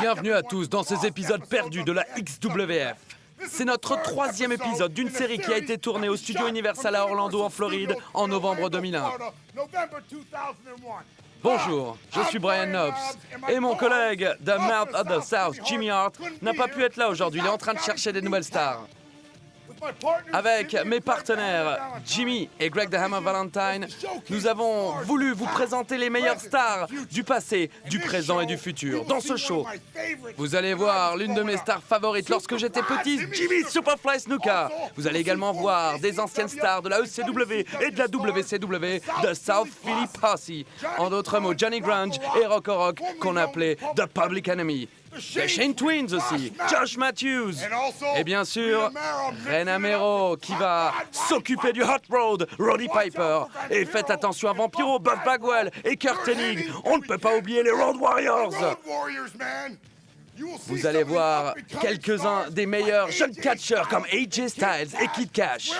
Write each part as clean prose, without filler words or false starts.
Bienvenue à tous dans ces épisodes perdus de la XWF. C'est notre 3e épisode d'une série qui a été tournée au studio Universal à Orlando en Floride en novembre 2001. Bonjour, je suis Brian Knobs et mon collègue de Mouth of the South, Jimmy Hart, n'a pas pu être là aujourd'hui, il est en train de chercher des nouvelles stars. Avec mes partenaires Jimmy et Greg the Hammer Valentine, nous avons voulu vous présenter les meilleures stars du passé, du présent et du futur. Dans ce show, vous allez voir l'une de mes stars favorites lorsque j'étais petit, Jimmy Superfly Snuka. Vous allez également voir des anciennes stars de la ECW et de la WCW, de South Philly Posse. En d'autres mots, Johnny Grunge et Rocco Rock, qu'on appelait The Public Enemy. Les Shane Twins aussi, Josh Matthews, et bien sûr, Rena Mero qui va s'occuper du Hot Rod, Roddy Piper. Et faites attention à Vampiro, Buff Bagwell et Kurt Hennig. On ne peut pas oublier les Road Warriors. Vous allez voir quelques-uns des meilleurs jeunes catcheurs comme AJ Styles et Kid Cash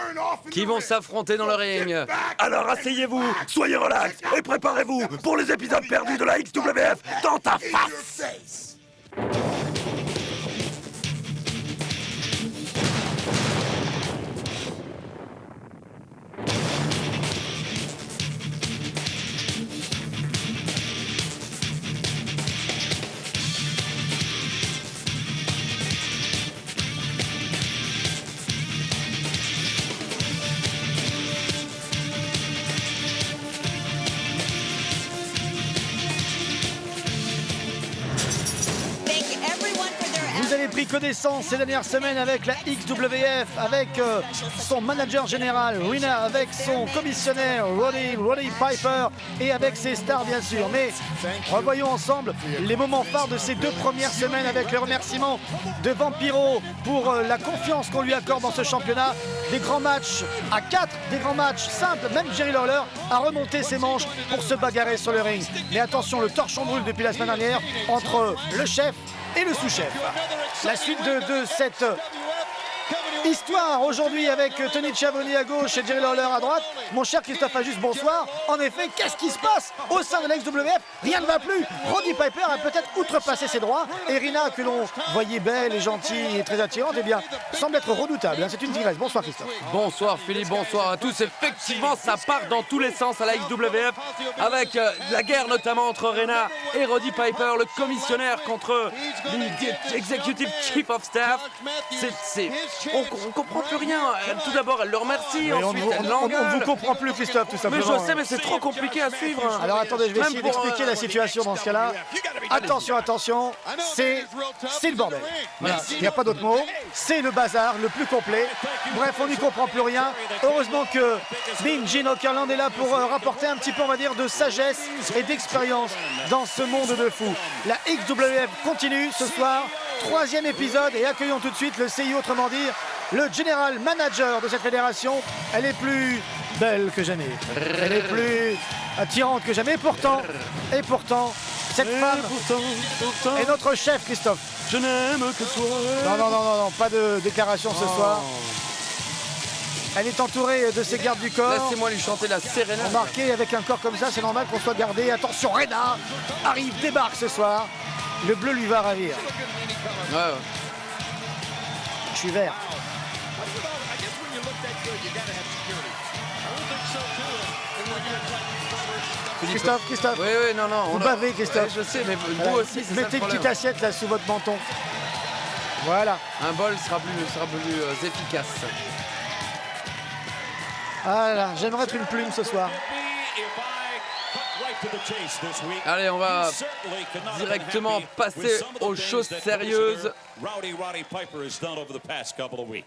qui vont s'affronter dans le ring. Alors asseyez-vous, soyez relax et préparez-vous pour les épisodes perdus de la XWF dans ta face. Vous avez pris connaissance ces dernières semaines avec la XWF, avec son manager général Rena, avec son commissionnaire Roddy Piper et avec ses stars bien sûr. Mais revoyons ensemble les moments phares de ces 2 premières semaines avec les remerciements de Vampiro pour la confiance qu'on lui accorde dans ce championnat. Des grands matchs à 4, des grands matchs simples, même Jerry Lawler a remonté ses manches pour se bagarrer sur le ring. Mais attention, le torchon brûle depuis la semaine dernière entre le chef et le sous-chef. La suite de cette histoire aujourd'hui avec Tony Schiavone à gauche et Jerry Lawler à droite. Mon cher Christophe Ajus, bonsoir. En effet, qu'est-ce qui se passe au sein de la XWF? Rien ne va plus. Roddy Piper a peut-être outrepassé ses droits et Rena, que l'on voyait belle et gentille et très attirante, eh bien, semble être redoutable. C'est une tigresse. Bonsoir Christophe. Bonsoir Philippe, bonsoir à tous. Effectivement, ça part dans tous les sens à la XWF avec la guerre notamment entre Rena et Roddy Piper, le commissionnaire contre l'executive chief of staff. On comprend plus rien. Tout d'abord, elle le remercie, ensuite elle l'engueule. On ne vous comprend plus Christophe, tout simplement. Mais je sais, mais c'est trop compliqué à suivre. Alors attendez, je vais essayer d'expliquer la situation dans ce cas-là. Attention, attention, c'est le bordel. Voilà. Il n'y a pas d'autre mot. C'est le bazar le plus complet. Bref, on n'y comprend plus rien. Heureusement que Gene Okerlund est là pour rapporter un petit peu, on va dire, de sagesse et d'expérience dans ce monde de fous. La XWF continue ce soir. 3e épisode et accueillons tout de suite le CIO, autrement dire le general manager de cette fédération. Elle est plus belle que jamais, elle est plus attirante que jamais, et pourtant cette femme est notre chef. Christophe, je n'aime que toi. Non, pas de déclaration ce soir. Elle est entourée de ses gardes du corps. Laissez-moi lui chanter la sérénade. Remarquez, avec un corps comme ça, c'est normal qu'on soit gardé. Attention, Rena arrive, débarque ce soir. Le bleu lui va ravir. Ouais. Je suis vert. Christophe. Oui, non. Vous bavez, Christophe. Ouais, je sais, mais vous aussi, c'est ça. Mettez une petite assiette là sous votre menton. Voilà. Un bol sera plus efficace. Voilà, j'aimerais être une plume ce soir. Allez, on va directement passer aux choses sérieuses.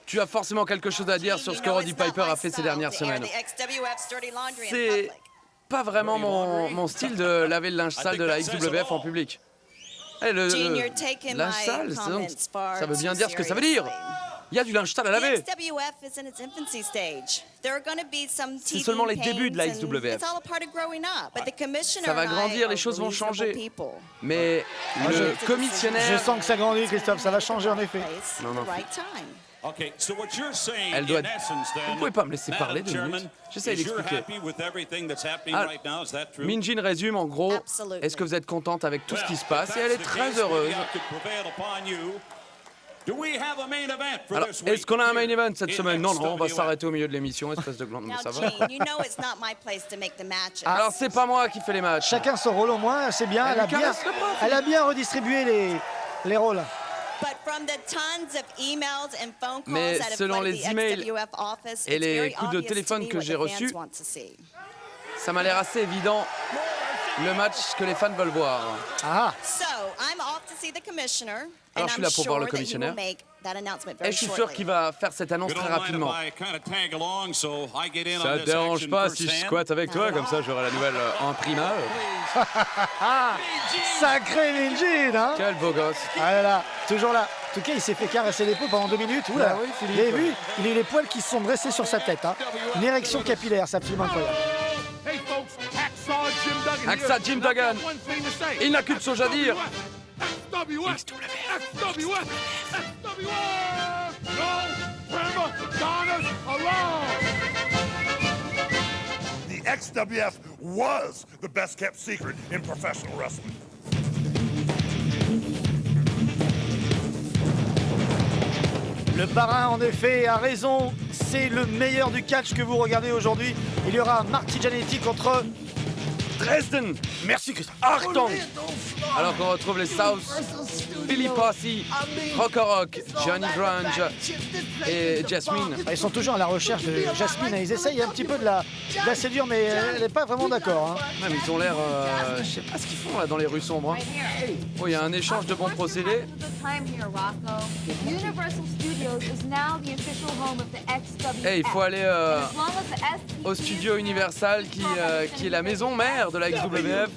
Tu as forcément quelque chose à dire sur ce que Roddy Piper a fait ces dernières semaines. C'est pas vraiment mon style de laver le linge sale de la XWF en public. Le linge sale, ça veut bien dire ce que ça veut dire. Il y a du linge sale à laver. C'est seulement les débuts de la XWF. Ça va grandir, les choses vont changer. Mais le commissionnaire... Je sens que ça grandit, Christophe, ça va changer en effet. Non. Elle doit être... Vous pouvez pas me laisser parler 2 minutes? J'essaie d'expliquer. Minjin résume en gros, est-ce que vous êtes contente avec tout ce qui se passe? Et elle est très heureuse. Alors, est-ce qu'on a un main event cette semaine? Non, on va s'arrêter au milieu de l'émission, espèce de glande, mais ça va. Alors, c'est pas moi qui fais les matchs. Chacun son rôle au moins, c'est bien. Elle a bien redistribué les rôles. Mais selon les emails et les coups de téléphone que j'ai reçus, ça m'a l'air assez évident le match que les fans veulent voir. Ah. Alors je suis là pour voir le commissionnaire et je suis sûr qu'il va faire cette annonce très rapidement. Ça te dérange pas si je squatte avec toi, comme ça j'aurai la nouvelle en primeur? Sacré Minjin, hein? Quel beau gosse. Ah là là, toujours là. En tout cas, il s'est fait caresser l'épaule pendant 2 minutes. Oula, Bah oui, Philippe. vous avez vu? Il a eu les poils qui se sont dressés sur sa tête. Hein. Une érection capillaire, c'est absolument incroyable. Hacksaw Jim Duggan. Il n'a qu'une chose à dire. The XWF was the best kept secret in professional wrestling. Le parrain, en effet, a raison. C'est le meilleur du catch que vous regardez aujourd'hui. Il y aura Marty Jannetty contre Dresden. Merci Christophe. Arton. Alors qu'on retrouve les South, Billy Posse, Rock, Johnny Grunge et Jasmine. Ils sont toujours à la recherche de Jasmine. Ils essayent un petit peu de la séduire, mais elle n'est pas vraiment d'accord. Hein. Même ils ont l'air... je sais pas ce qu'ils font là dans les rues sombres. Hein. Oh, il y a un échange de bons procédés. Et il faut aller au studio Universal qui est la maison mère de la XWF.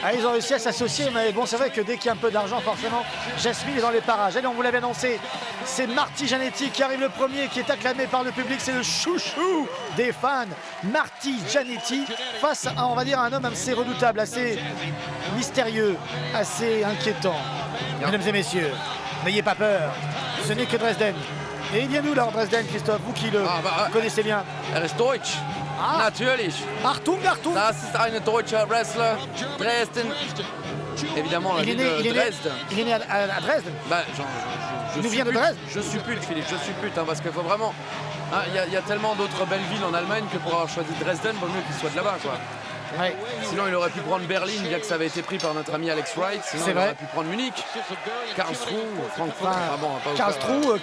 Ah, ils ont réussi à s'associer, mais bon, c'est vrai que dès qu'il y a un peu d'argent, forcément, Jasmine est dans les parages. Allez, on vous l'avait annoncé, c'est Marty Jannetty qui arrive le premier, qui est acclamé par le public. C'est le chouchou des fans, Marty Jannetty, face à, on va dire, un homme assez redoutable, assez mystérieux, assez inquiétant. Mesdames et messieurs, n'ayez pas peur, ce n'est que Dresden. Et il vient d'où là en Dresden, Christophe, vous qui le connaissez bien? Er ist Deutsch. Natürlich. Achtung. Das ist ein deutscher Wrestler. Dresden. Évidemment, la ville de Dresde. Il est né à Dresde. Bah, Il nous vient de Dresde. Je suppute, Philippe, je suppute, hein, parce qu'il faut vraiment... Il y a tellement d'autres belles villes en Allemagne que pour avoir choisi Dresden, vaut mieux qu'il soit de là-bas, quoi. Ouais. Sinon, il aurait pu prendre Berlin, bien que ça avait été pris par notre ami Alex Wright. Sinon, il aurait pu prendre Munich, Karlsruhe, Francfort. Karlsruhe,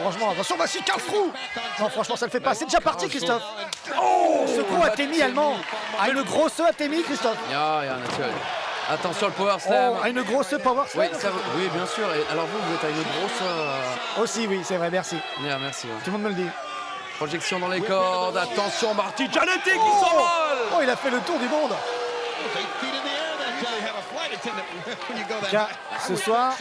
franchement, attention, voici Karlsruhe. Non, franchement, ça le fait pas. C'est déjà parti, Christophe. Oh, secours à Temi allemand. Ah, une grosse à Temi, Christophe. Ja, naturel. Attention, le power slam. Oh, une grosse power slam. Oui, bien sûr. Et alors vous êtes à une grosse... Aussi, oui, c'est vrai, merci. Bien, merci. Ouais. Tout le monde me le dit. Projection dans les cordes, attention, Marty Jannetty qui s'envole. Oh, il a fait le tour du monde. Car ce soir,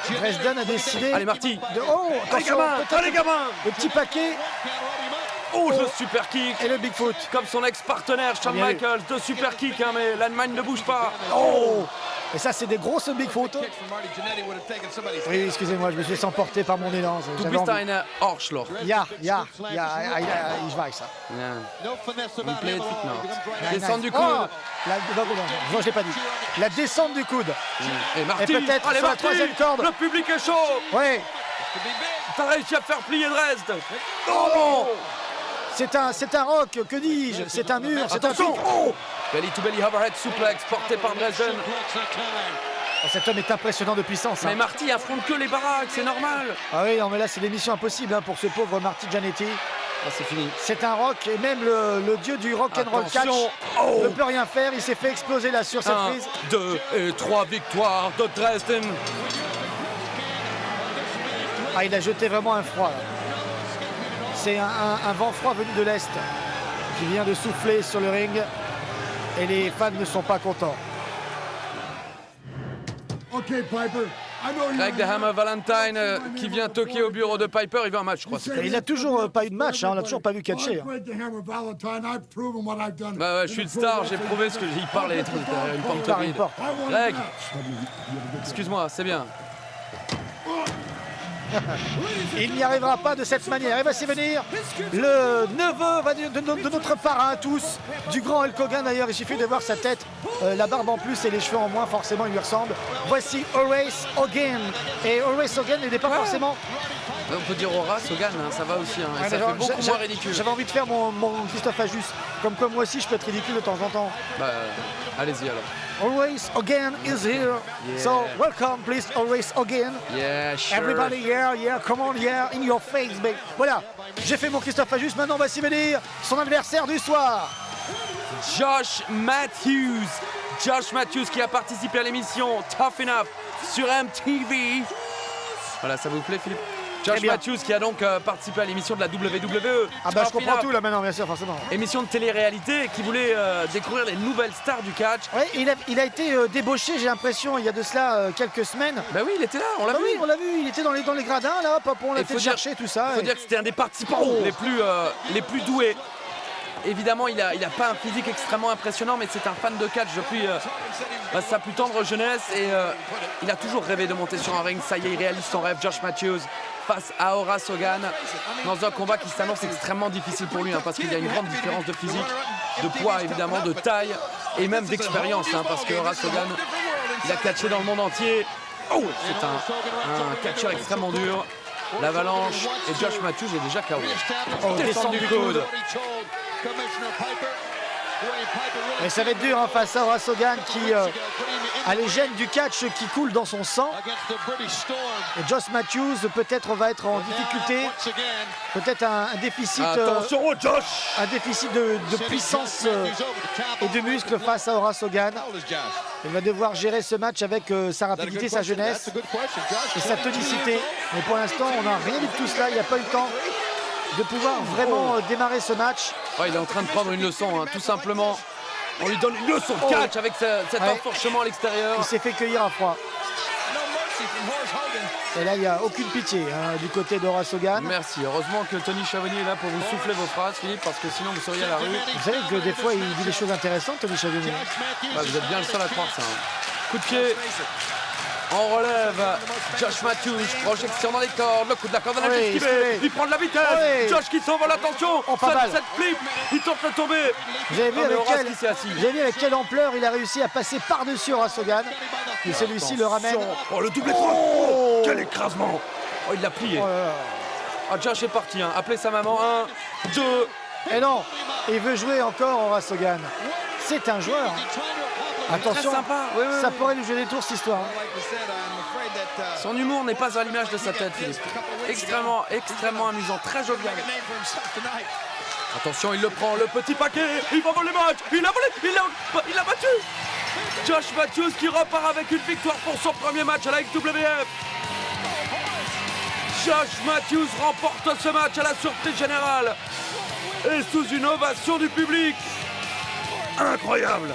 Dresden a décidé... Allez, Marty. Oh, attention, allez, gamin. Le petit paquet. Oh, le super kick. Et le Bigfoot. Comme son ex-partenaire, Shawn Michaels. De super kick, hein, mais l'Allemagne ne bouge pas. Oh. Et ça, c'est des grosses Bigfoot. Oui, excusez-moi, je me suis laissé emporter par mon élan. Du bist ein Arschloch. Ja, ich weiß ça. Descente du coude. Non, je l'ai pas dit. La descente du coude. Et Marty, peut-être allez, sur la Marty, troisième corde. Le public est chaud. Ouais. T'as réussi à faire plier Dresde. Oh. C'est un rock, que dis-je? C'est un mur, c'est un Attention. fixe. Oh. Belly to belly overhead suplex porté par Dresden. Oh, cet homme est impressionnant de puissance. Mais Marty affronte que les baraques, c'est normal. Ah oui, non mais là c'est des missions impossibles hein, pour ce pauvre Marty Jannetty. Ah, c'est fini. C'est un rock et même le dieu du rock and roll catch ne peut rien faire. Il s'est fait exploser là sur cette prise. 2 et 3 victoires de Dresden. Ah, il a jeté vraiment un froid. Là. C'est un vent froid venu de l'Est qui vient de souffler sur le ring et les fans ne sont pas contents. Okay, Piper, Greg The Hammer Valentine qui vient toquer au bureau de Piper. Il veut un match, je crois. Il n'a toujours pas eu de match, hein, on l'a toujours pas vu catcher. Hein. Bah ouais, je suis le star, j'ai prouvé ce que il parle et une pantomime. Greg, excuse-moi, c'est bien. Il n'y arrivera pas de cette manière. Et va s'y venir le neveu de notre parrain à tous, du grand Hulk Hogan d'ailleurs. Il suffit de voir sa tête, la barbe en plus et les cheveux en moins, forcément il lui ressemble. Voici Horace Hogan. Et Horace Hogan n'est pas forcément... On peut dire Horace Hogan, hein, ça va aussi, hein, et ça fait beaucoup moins ridicule. J'avais envie de faire mon Christophe Ajus. Comme moi aussi je peux être ridicule de temps en temps. Bah, allez-y alors. Horace Hogan is here. Yeah. So welcome please Horace Hogan. Yeah, sure. Everybody, yeah, come on, yeah, in your face, baby. Voilà, j'ai fait mon Christophe Ajus, maintenant on va s'y venir son adversaire du soir. Josh Matthews. Josh Matthews qui a participé à l'émission Tough Enough sur MTV. Voilà, ça vous plaît Philippe? Josh Matthews qui a donc participé à l'émission de la WWE. Ah bah je comprends tout là maintenant, bien sûr, forcément. Émission de télé-réalité qui voulait découvrir les nouvelles stars du catch. Ouais, il a été débauché, j'ai l'impression, il y a de cela quelques semaines. Bah oui, il était là, on l'a vu. Oui, on l'a vu, il était dans les gradins là, hop, on l'a fait chercher tout ça. Il faut dire que c'était un des participants les plus doués. Évidemment, il a pas un physique extrêmement impressionnant, mais c'est un fan de catch depuis sa plus tendre jeunesse et il a toujours rêvé de monter sur un ring. Ça y est, il réalise son rêve. Josh Matthews face à Horace Hogan dans un combat qui s'annonce extrêmement difficile pour lui, hein, parce qu'il y a une grande différence de physique, de poids évidemment, de taille et même d'expérience, hein, parce que Horace Hogan, il a catché dans le monde entier. Oh, c'est un catcheur extrêmement dur. L'avalanche et Josh Matthews est déjà KO. Oh, descend du coude. Et ça va être dur hein, face à Horace Hogan qui a les gènes du catch qui coulent dans son sang. Et Josh Matthews peut-être va être en difficulté. Peut-être un déficit. Attention Josh, un déficit de puissance et de muscles face à Horace Hogan. Il va devoir gérer ce match avec sa rapidité, sa jeunesse et sa tonicité. Mais pour l'instant, on n'a rien dit de tout cela. Il n'y a pas eu le temps de pouvoir vraiment démarrer ce match. Ouais, il est en train de prendre une leçon, hein, tout simplement. On lui donne une leçon de catch avec cet enfourchement à l'extérieur. Il s'est fait cueillir à froid. Et là, il n'y a aucune pitié hein, du côté d'Horace Hogan. Merci. Heureusement que Tony Chavonnier est là pour vous souffler vos phrases, Philippe, parce que sinon vous seriez à la rue. Vous savez que des fois, il dit des choses intéressantes, Tony Chavonnier. Ouais, vous êtes bien le seul à croire ça. Hein. Coup de pied. On relève Josh Matthews, projection dans les cordes, le coup de la corde à la esquivé, il prend de la vitesse, Josh qui s'envole, attention, cette flip, il tente de tomber. Vous avez vu avec quelle ampleur il a réussi à passer par-dessus Horace Hogan. Et celui-ci le ramène. Oh, le double étoile. Oh, quel écrasement. Oh, il l'a plié. Josh est parti, hein. Appelez sa maman, 1, 2. Et non, il veut jouer encore Horace Hogan. C'est un joueur. Attention, ça pourrait lui jouer des tours cette histoire. Son humour n'est pas à l'image de sa tête, Philippe. Extrêmement amusant, très jovial. Attention, il le prend, le petit paquet, il va voler le match, il l'a battu. Josh Matthews qui repart avec une victoire pour son premier match à la XWF. Josh Matthews remporte ce match à la surprise générale et sous une ovation du public. Incroyable.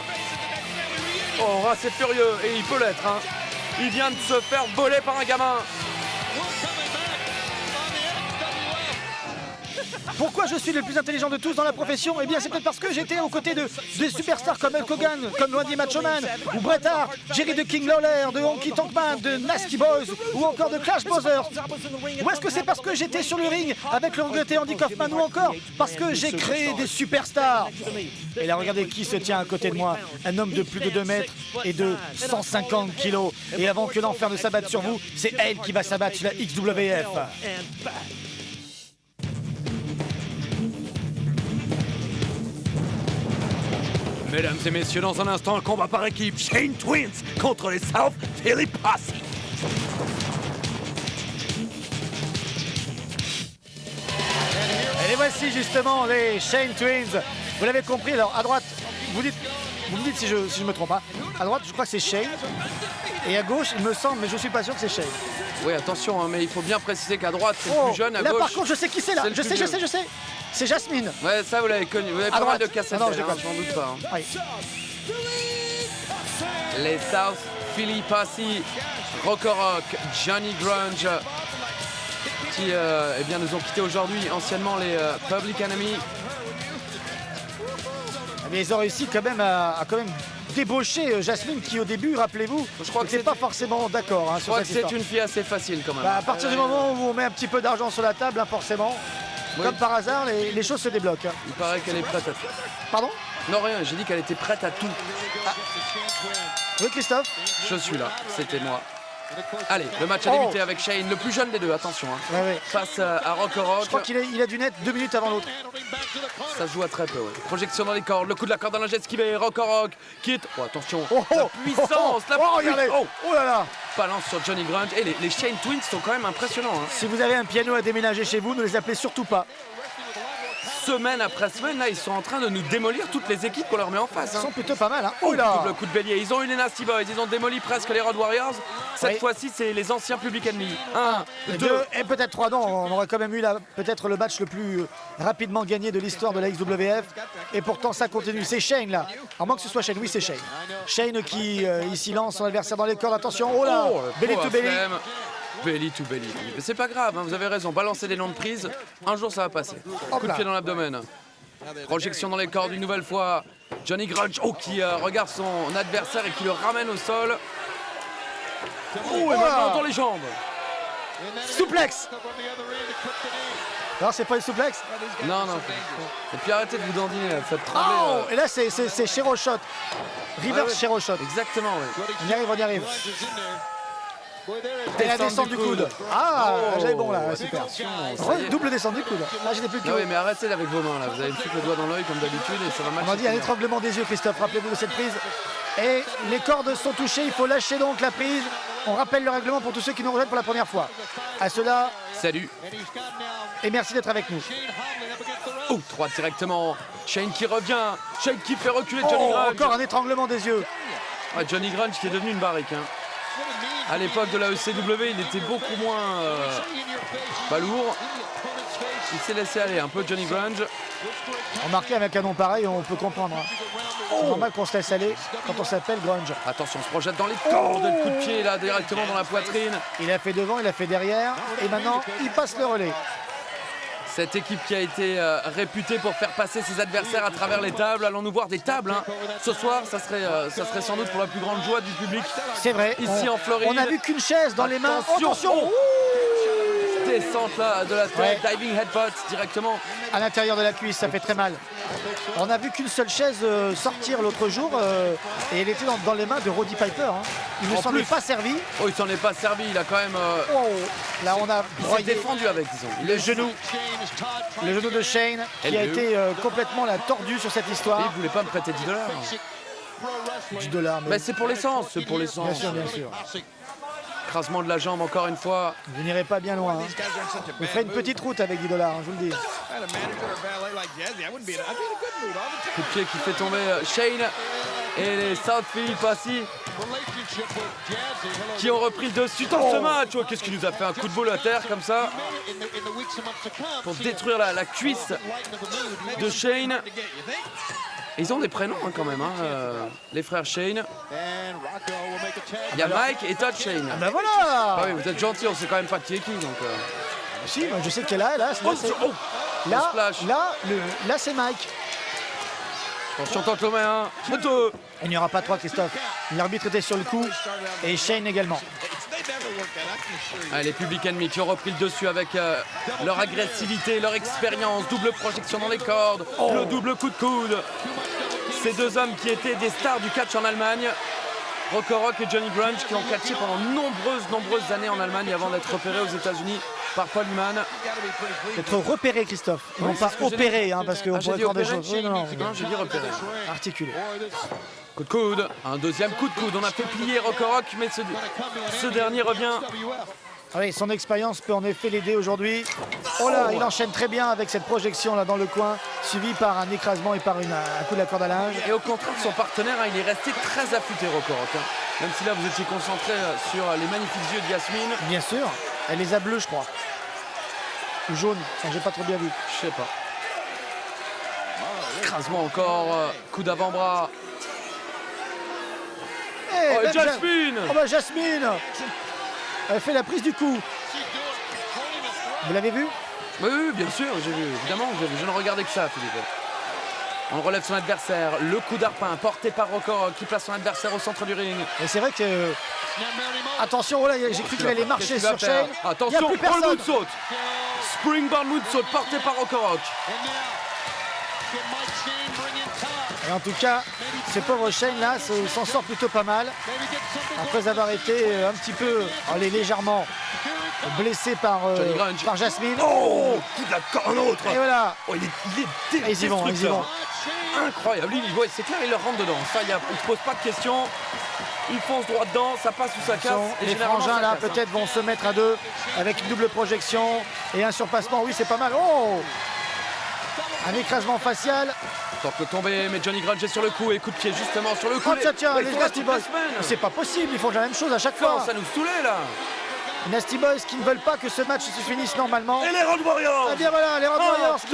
Oh, Horace est furieux, et il peut l'être. Hein. Il vient de se faire voler par un gamin. Pourquoi je suis le plus intelligent de tous dans la profession? Eh bien, c'est peut-être parce que j'étais aux côtés de superstars comme Hulk Hogan, comme Randy Macho Man, ou Bret Hart, Jerry the King Lawler, de Honky Tonk Man, de Nasty Boys, ou encore de Clash Brothers. Ou est-ce que c'est parce que j'étais sur le ring avec le regretté Andy Kaufman, ou encore parce que j'ai créé des superstars? Et là, regardez qui se tient à côté de moi. Un homme de plus de 2 mètres et de 150 kilos. Et avant que l'enfer ne s'abatte sur vous, c'est elle qui va s'abattre sur la XWF. Mesdames et messieurs, dans un instant, un combat par équipe. Shane Twins contre les South Philly Posse. Et les voici justement les Shane Twins. Vous l'avez compris, alors à droite, vous me dites si je me trompe pas. À droite, je crois que c'est Shane. Et à gauche, il me semble, mais je suis pas sûr que c'est Shane. Oui, attention, hein, mais il faut bien préciser qu'à droite, c'est le plus jeune, à là, gauche... Là, par contre, je sais qui c'est, là. Je sais. C'est Jasmine. Ouais, ça, vous l'avez connu. Vous avez pas mal de cassettes, je n'en doute pas. Hein. Oui. Les South Philly Passy, Rock, Johnny Grunge, qui eh bien, nous ont quittés aujourd'hui, anciennement les Public Enemy. Mais ils ont réussi quand même à quand même débaucher Jasmine qui au début, rappelez-vous, Je crois que n'était pas forcément d'accord Je sur crois que cette c'est histoire. une fille assez facile quand même. Bah, à partir du moment où on met un petit peu d'argent sur la table, hein, forcément, Oui. comme par hasard, les choses se débloquent. Hein. Il paraît qu'elle est prête à tout. Pardon? Non, rien, j'ai dit qu'elle était prête à tout. Oui, Christophe? Je suis là, c'était moi. Allez, le match a débuté avec Shane, le plus jeune des deux, attention. Hein. Ouais, ouais. Face à Rock. Je crois qu'il a dû naître 2 minutes avant l'autre. Ça se joue à très peu, ouais. Projection dans les cordes, le coup de la corde à linge esquivé, Rock quitte. Oh, attention, Oh, la oh, puissance, la oh, puissance. regardez. Oh, Oh là là! balance sur Johnny Grunge. Et les Shane Twins sont quand même impressionnants. Hein. Si vous avez un piano à déménager chez vous, ne les appelez surtout pas. Semaine après semaine, là, ils sont en train de nous démolir toutes les équipes qu'on leur met en face. Ils Hein. sont plutôt pas mal. Hein. Oh là! Double coup de bélier. Ils ont eu les Nasty Boys, ils ont démoli presque les Road Warriors. Cette Oui. fois-ci, c'est les anciens Public Enemy. 1, 2. 2 et peut-être 3. Non, on aurait quand même eu peut-être le match le plus rapidement gagné de l'histoire de la XWF. Et pourtant, ça continue. C'est Shane là. À moins que ce soit Shane. Oui, c'est Shane. Shane qui ici lance son adversaire dans les cordes. Attention. Oh là! Belly to belly. Belly to belly. Mais c'est pas grave, hein, vous avez raison. Balancer des noms de prise, un jour ça va passer. Coup de là. pied dans l'abdomen. Projection dans les cordes une nouvelle fois. Johnny Grunge, qui regarde son adversaire et qui le ramène au sol. Oh, et maintenant dans les jambes. Souplex. Alors, c'est pas une souplex? Non. Et puis arrêtez de vous dandiner, faites trembler. Oh! Et là, c'est Shero Shot. Reverse Shero Shot. Exactement, oui. On y arrive. Et la descente du coude. Ah, j'avais bon là, super. Ça y est. Double descente du coude. Là, je n'ai plus que. Ah oui, mais arrêtez avec vos mains là. Vous allez me foutre le doigt dans l'œil comme d'habitude et ça va mal. On m'a dit un étranglement des yeux, Christophe. Rappelez-vous de cette prise. Et les cordes sont touchées. Il faut lâcher donc la prise. On rappelle le règlement pour tous ceux qui nous rejoignent pour la première fois. À cela, Salut. et merci d'être avec nous. Oh, 3 directement. Shane qui revient. Shane qui fait reculer Johnny Oh, Grunge. encore un étranglement des yeux. Ouais, Johnny Grunge qui est devenu une barrique. Hein. À l'époque de la ECW, il était beaucoup moins lourd. Il s'est laissé aller un peu Johnny Grunge. Remarquez, avec un nom pareil, on peut comprendre. Hein. C'est normal qu'on se laisse aller quand on s'appelle Grunge. Attention, on se projette dans les cordes. Le coup de pied là directement dans la poitrine. Il a fait devant, il a fait derrière. Et maintenant, il passe le relais. Cette équipe qui a été réputée pour faire passer ses adversaires à travers les tables. Allons-nous voir des tables hein. Ce soir, ça serait sans doute pour la plus grande joie du public. C'est vrai. Ici en Floride. On n'a vu qu'une chaise dans les mains. Attention. Oh. Descente là de la tête, Ouais. diving headbutt directement. À l'intérieur de la cuisse, ça fait très mal. On n'a vu qu'une seule chaise sortir l'autre jour et elle était dans les mains de Roddy Piper. Hein. Il ne En s'en est plus. pas servi. Oh, il s'en est pas servi, il a quand même Oh, là, on a il s'est broyé défendu avec, disons. le genou de Shane qui a Hello. été complètement tordu sur cette Et histoire. il voulait pas me prêter 10 $. $10, Mais c'est pour l'essence, c'est pour l'essence. bien sûr, bien sûr. Écrasement de la jambe encore une fois. Vous n'irez pas bien loin. Hein. Vous ferez une petite route avec $10, hein, je vous le dis. Coup de pied qui fait tomber Shane et les South Philly Passy qui ont repris le dessus dans ce match. Oh, qu'est-ce qui nous a fait un coup de boule à terre comme ça pour détruire la cuisse de Shane. Et ils ont des prénoms hein, quand même, hein, les frères Shane. Il y a Mike et Todd Shane. Ben Ah voilà. oui, vous êtes gentils, on sait quand même pas qui est qui. Donc, Si, moi, je sais qu'elle est là. Oh, c'est- oh, Là, splash. là, c'est Mike. attention, tente le main. Moto. Il n'y aura pas 3, Christophe. L'arbitre était sur le coup et Shane également. Ah, les Public Enemy qui ont repris le dessus avec leur agressivité, leur expérience, double projection dans les cordes, le double coup de coude. Ces deux hommes qui étaient des stars du catch en Allemagne, Rock et Johnny Grunge, qui ont catché pendant nombreuses années en Allemagne avant d'être repérés aux États-Unis par Paul Heyman. D'être repéré, Christophe. Et non Oui, pas c'est ce que j'ai opéré, dit. hein, parce qu'on Ah, j'ai pourrait dit faire des opéré. choses. Oui, non, Non, j'ai dit repéré. articulé. Coup de coude, un deuxième coup de coude. On a fait plier Rock, mais ce dernier revient. Ah oui, son expérience peut en effet l'aider aujourd'hui. Oh là, il enchaîne très bien avec cette projection là dans le coin, suivi par un écrasement et par un coup de la corde à linge. Et au contraire de son partenaire, hein, il est resté très affûté, Rock. Hein. Même si là, vous étiez concentré sur les magnifiques yeux de Yasmine. Bien sûr, elle les a bleus, je crois. Ou jaunes, enfin, j'ai pas trop bien vu. Je sais pas. Écrasement encore, coup d'avant-bras. Oh, même Jasmine. Oh bah Jasmine, elle fait la prise du coup. Vous l'avez vu? Oui, bien sûr, j'ai vu. Évidemment que j'ai vu. Je ne regardais que ça, Philippe. On relève son adversaire. Le coup d'arpin porté par Rockorock qui place son adversaire au centre du ring. Et c'est vrai que... Attention, oh là, j'ai cru qu'il allait marcher Qu'est-ce qu'il va sur faire? Shane. Il n'y a Attention, plus le personne. moonsault. Springboard moonsault porté par Rockorock. Et en tout cas, ce pauvre Shane là s'en sort plutôt pas mal. Après avoir été un petit peu, allez, légèrement blessé par Jasmine. Oh, coup de la corne autre. Et voilà. Oh, il est Et ils y vont, ils y vont. Incroyable. Ouais, c'est clair, il leur rentre dedans. Ça, il ne se pose pas de questions. Il fonce droit dedans, ça passe ou ça casse. Et Les généralement, frangins ça là casse, hein. peut-être vont se mettre à deux avec une double projection et un surpassement. Oui, c'est pas mal. Oh, un écrasement facial. Tente de tomber, mais Johnny Grudge est sur le coup et coup de pied justement sur le coup. Oh tiens, les Nasty Boys. semaines. C'est pas possible, ils font la même chose à chaque Non, fois. ça nous saoulait là. Les Nasty Boys qui ne veulent pas que ce match se finisse normalement. Et les Road Warriors. Eh bien voilà, les Road Warriors. Et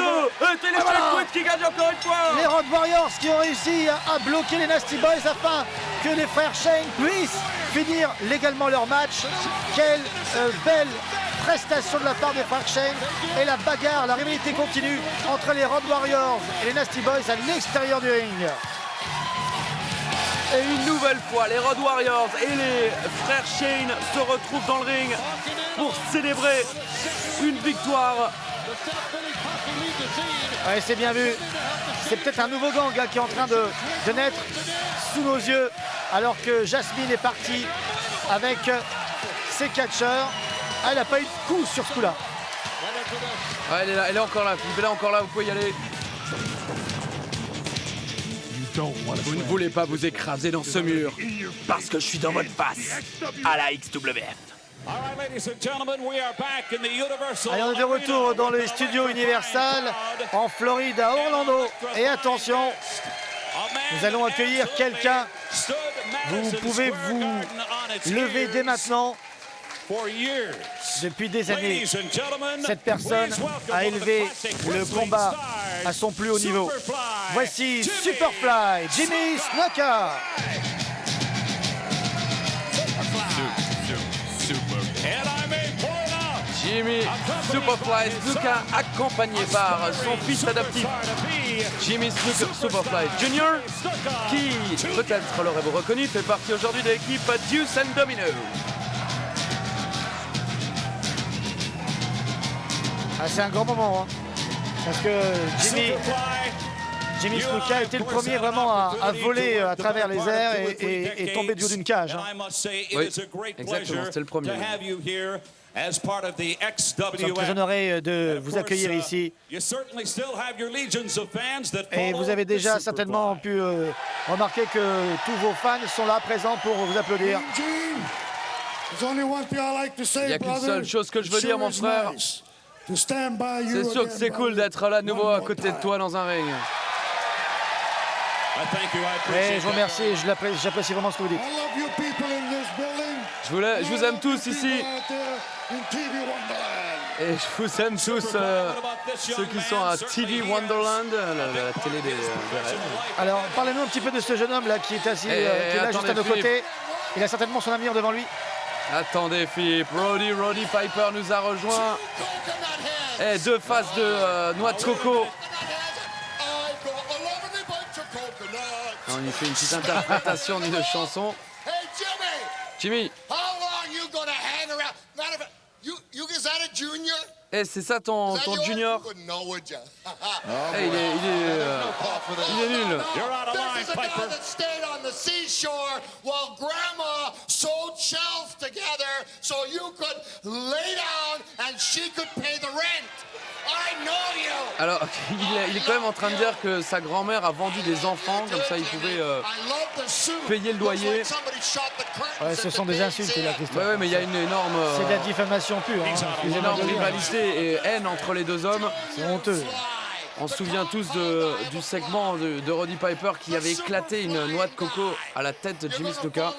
c'est les voilà. Street qui gagnent encore une fois. Les Road Warriors qui ont réussi à bloquer les Nasty Boys afin que les frères Shane puissent finir légalement leur match. Quelle belle prestation de la part des frères Shane. Et la bagarre, la rivalité continue entre les Road Warriors et les Nasty Boys à l'extérieur du ring. Et une nouvelle fois, les Road Warriors et les frères Shane se retrouvent dans le ring pour célébrer une victoire. Ouais, c'est bien vu. C'est peut-être un nouveau gang là, qui est en train de naître sous nos yeux alors que Jasmine est partie avec ses catcheurs. Ah, elle n'a pas eu de coup sur ce coup-là. Ouais, elle est encore là, Philippe, elle est encore là, vous pouvez y aller. Vous ne voulez pas vous écraser dans ce mur parce que je suis dans votre face à la XWF. Allez, on est de retour dans les studios Universal en Floride à Orlando. Et attention, nous allons accueillir quelqu'un. Vous pouvez vous lever dès maintenant. Depuis des années, cette personne a élevé le combat à son plus haut niveau. Voici Superfly, Jimmy Snuka. Jimmy Superfly Snuka, accompagné par son fils adoptif Jimmy Snuka Superfly Jr., qui, peut-être l'aurez-vous reconnu, fait partie aujourd'hui de l'équipe Deuce and Domino. Ah, c'est un grand moment, hein, parce que Jimmy Snuka a été le premier vraiment à voler à travers les airs et tomber du haut d'une cage. Hein. Oui, exactement, c'était le premier. Nous sommes très honorés de vous accueillir ici. Et vous avez déjà certainement pu remarquer que tous vos fans sont là présents pour vous applaudir. Il n'y a qu'une seule chose que je veux dire, mon frère. C'est sûr que c'est cool d'être là de nouveau à côté de toi dans un ring. Et je vous remercie, j'apprécie vraiment ce que vous dites. Je vous aime tous ici. Et je vous aime tous ceux qui sont à TV Wonderland, la télé des rêves. Alors, parlez-nous un petit peu de ce jeune homme là qui est assis, qui est là juste à nos côtés. Il a certainement son avenir devant lui. Attendez, Philippe, Roddy Piper nous a rejoint. Et deux faces de noix de coco. On y fait une petite interprétation d'une chanson. Jimmy. Eh, c'est ça ton junior? Eh, il est nul. Alors, il est quand même en train de dire que sa grand-mère a vendu des enfants, comme ça il pouvait payer le loyer. Ouais, ce sont des insultes là, Christophe. Ouais, mais il y a une énorme... C'est de la diffamation pure. Hein. Une énorme rivalité et haine entre les deux hommes. C'est honteux. On se souvient tous du segment de Roddy Piper qui avait éclaté une noix de coco à la tête de Jimmy Snuka.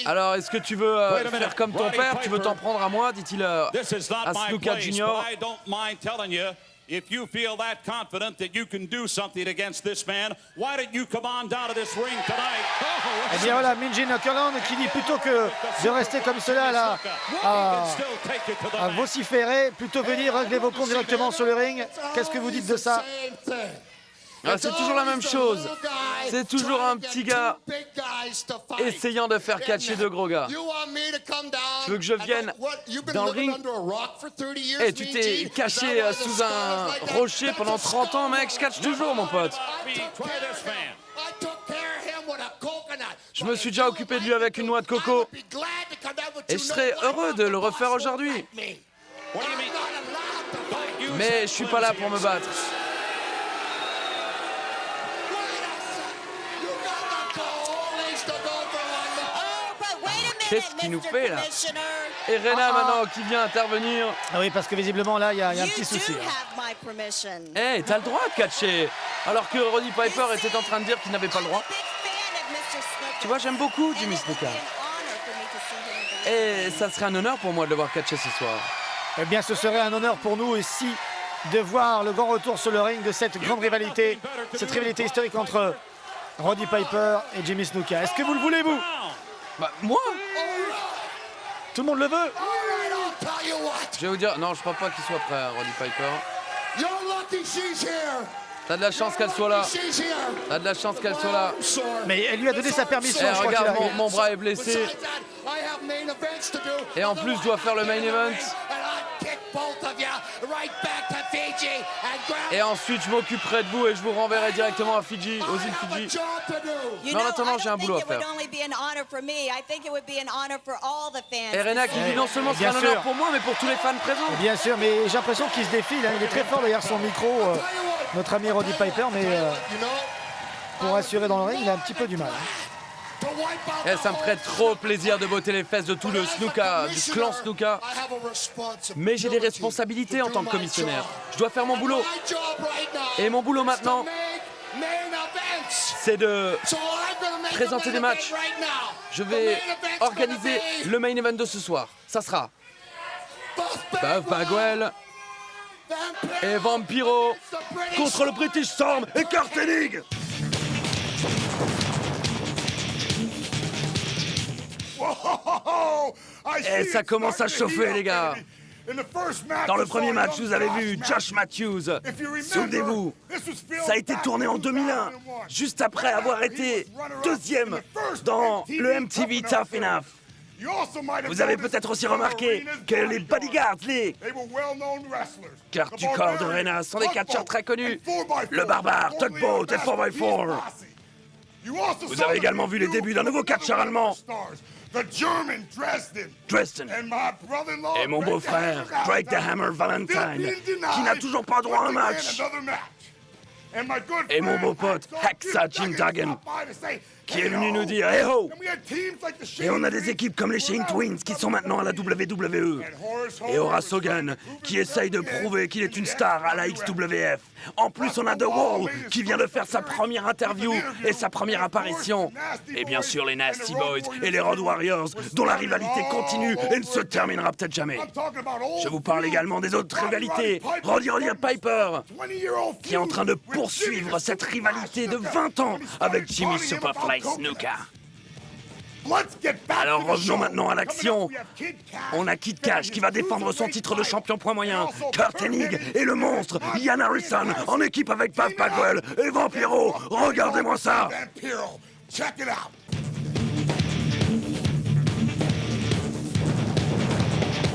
Alors, est-ce que tu veux faire comme ton père? Tu veux t'en prendre à moi, dit-il à Snuka Jr. If you feel that confident that you can do something against this man, why don't you come on down to this ring tonight? Eh bien voilà, Minji Nocturland qui dit plutôt que de rester comme cela là, à vociférer, plutôt venir régler vos comptes directement sur le ring. Qu'est-ce que vous dites de ça? Ah, c'est toujours la même chose. C'est toujours un petit gars essayant de faire catcher de gros gars. Tu veux que je vienne dans le ring? Eh, tu t'es caché sous un rocher pendant 30 ans, mec. Je catch toujours, mon pote. Je me suis déjà occupé de lui avec une noix de coco. Et je serais heureux de le refaire aujourd'hui. Mais je suis pas là pour me battre. Qu'est-ce qu'il nous fait là? Et Rena maintenant qui vient intervenir. Ah oui, parce que visiblement là, il y a un petit souci. Eh, hey, t'as le droit de catcher. Alors que Roddy Piper était en train de dire qu'il n'avait pas le droit. Tu vois, j'aime beaucoup Jimmy Snuka. Et ça serait un honneur pour moi de le voir catcher ce soir. Eh bien, ce serait un honneur pour nous aussi de voir le grand retour sur le ring de cette grande rivalité, cette rivalité historique entre Roddy Piper et Jimmy Snuka. Est-ce que vous le voulez, vous? Bah, moi? Tout le monde le veut? Je vais vous dire, non, je crois pas qu'il soit prêt, Roddy Piper. T'as de la chance qu'elle soit là. T'as de la chance qu'elle soit là. Mais elle lui a donné sa permission. Eh, je crois regarde, qu'il a... mon bras est blessé. Et en plus, je dois faire le main event. Et ensuite, je m'occuperai de vous et je vous renverrai directement à Fidji, aux îles Fidji. Mais en attendant, j'ai un boulot à faire. Et Rena qui dit non seulement c'est un honneur pour moi, mais pour tous les fans présents. Bien sûr, mais j'ai l'impression qu'il se défile. Hein. Il est très fort derrière son micro, notre ami Roddy Piper, mais pour assurer dans le ring, il a un petit peu du mal. Et ça me ferait trop plaisir de botter les fesses de tout le Snuka, du clan Snuka. Mais j'ai des responsabilités en tant que commissionnaire. Je dois faire mon boulot. Et mon boulot maintenant, c'est de présenter des matchs. Je vais organiser le main event de ce soir. Ça sera Buff Bagwell et Vampiro contre le British Storm et Kurt Hennig. Et ça commence à chauffer, les gars. Dans le premier match, vous avez vu Josh Matthews. Souvenez-vous, ça a été tourné en 2001, juste après avoir été deuxième dans le MTV Tough Enough. Vous avez peut-être aussi remarqué que les bodyguards, les gardes du corps de Rena, sont des catcheurs très connus. Le Barbare, Tugboat et 4x4. Vous avez également vu les débuts d'un nouveau catcheur allemand, Dresden, et mon beau-frère, Drake the Hammer Valentine, qui n'a toujours pas droit à un match. Et mon beau pote, Hacksaw Jim Duggan, qui est venu nous dire « Hey ho !» Et on a des équipes comme les Shane Twins qui sont maintenant à la WWE. Et Horace Hogan qui essaye de prouver qu'il est une star à la XWF. En plus, on a The Wall qui vient de faire sa première interview et sa première apparition. Et bien sûr, les Nasty Boys et les Road Warriors, dont la rivalité continue et ne se terminera peut-être jamais. Je vous parle également des autres rivalités. Roddy Piper, qui est en train de poursuivre cette rivalité de 20 ans avec Jimmy Superfly Snuka. Alors revenons maintenant à l'action. On a Kid Cash qui va défendre son titre de champion point moyen. Kurt Hennig et le monstre Ian Harrison en équipe avec Buff Bagwell et Vampiro. Regardez-moi ça.